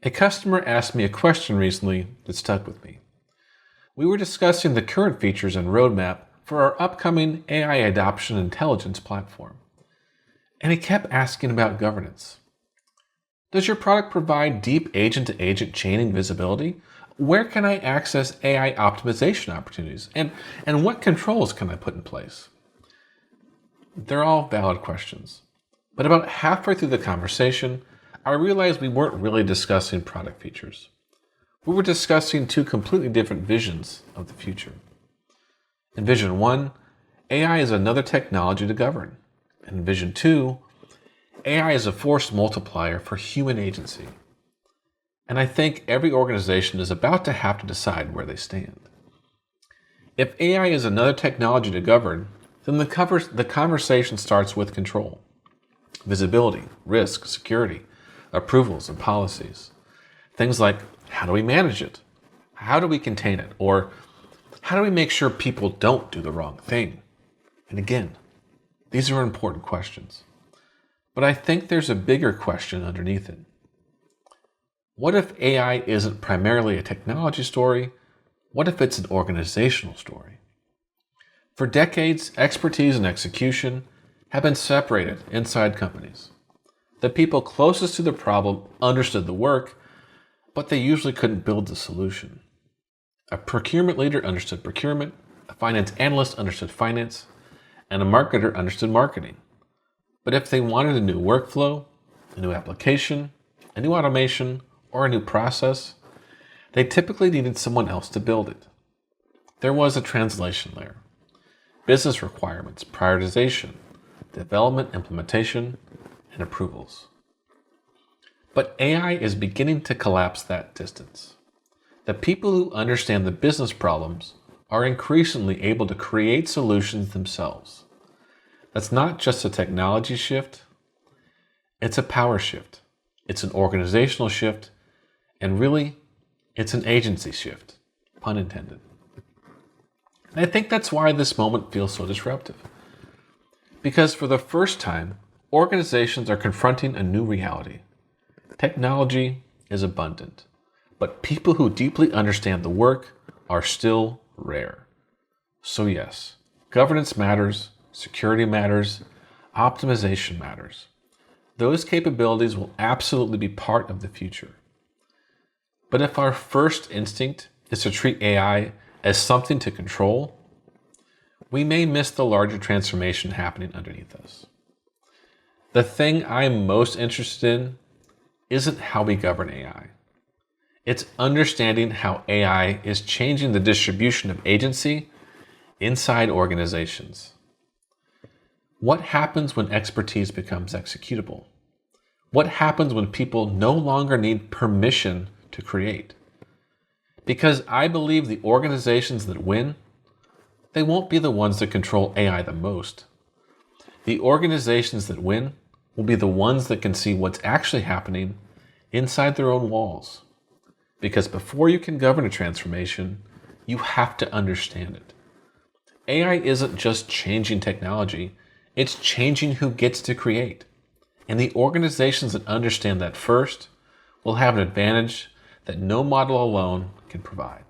A customer asked me a question recently that stuck with me. We were discussing the current features and roadmap for our upcoming AI adoption intelligence platform. And he kept asking about governance. Does your product provide deep agent-to-agent chaining visibility? Where can I access AI optimization opportunities? And what controls can I put in place? They're all valid questions. But about halfway through the conversation, I realized we weren't really discussing product features. We were discussing two completely different visions of the future. In Vision 1, AI is another technology to govern. In Vision 2, AI is a force multiplier for human agency. And I think every organization is about to have to decide where they stand. If AI is another technology to govern, then the conversation starts with control. Visibility, risk, security, approvals, and policies. Things like, how do we manage it? How do we contain it? Or how do we make sure people don't do the wrong thing? And again, these are important questions. But I think there's a bigger question underneath it. What if AI isn't primarily a technology story? What if it's an organizational story? For decades, expertise and execution have been separated inside companies. The people closest to the problem understood the work, but they usually couldn't build the solution. A procurement leader understood procurement, a finance analyst understood finance, and a marketer understood marketing. But if they wanted a new workflow, a new application, a new automation, or a new process, they typically needed someone else to build it. There was a translation layer, business requirements, prioritization, development, implementation, and approvals. But AI is beginning to collapse that distance. The people who understand the business problems are increasingly able to create solutions themselves. That's not just a technology shift, it's a power shift. It's an organizational shift, and really, it's an agency shift, pun intended. And I think that's why this moment feels so disruptive. Because for the first time, organizations are confronting a new reality. Technology is abundant, but people who deeply understand the work are still rare. So yes, governance matters, security matters, optimization matters. Those capabilities will absolutely be part of the future. But if our first instinct is to treat AI as something to control, we may miss the larger transformation happening underneath us. The thing I'm most interested in isn't how we govern AI. It's understanding how AI is changing the distribution of agency inside organizations. What happens when expertise becomes executable? What happens when people no longer need permission to create? Because I believe the organizations that win, they won't be the ones that control AI the most. The organizations that win will be the ones that can see what's actually happening inside their own walls. Because before you can govern a transformation, you have to understand it. AI isn't just changing technology, it's changing who gets to create. And the organizations that understand that first will have an advantage that no model alone can provide.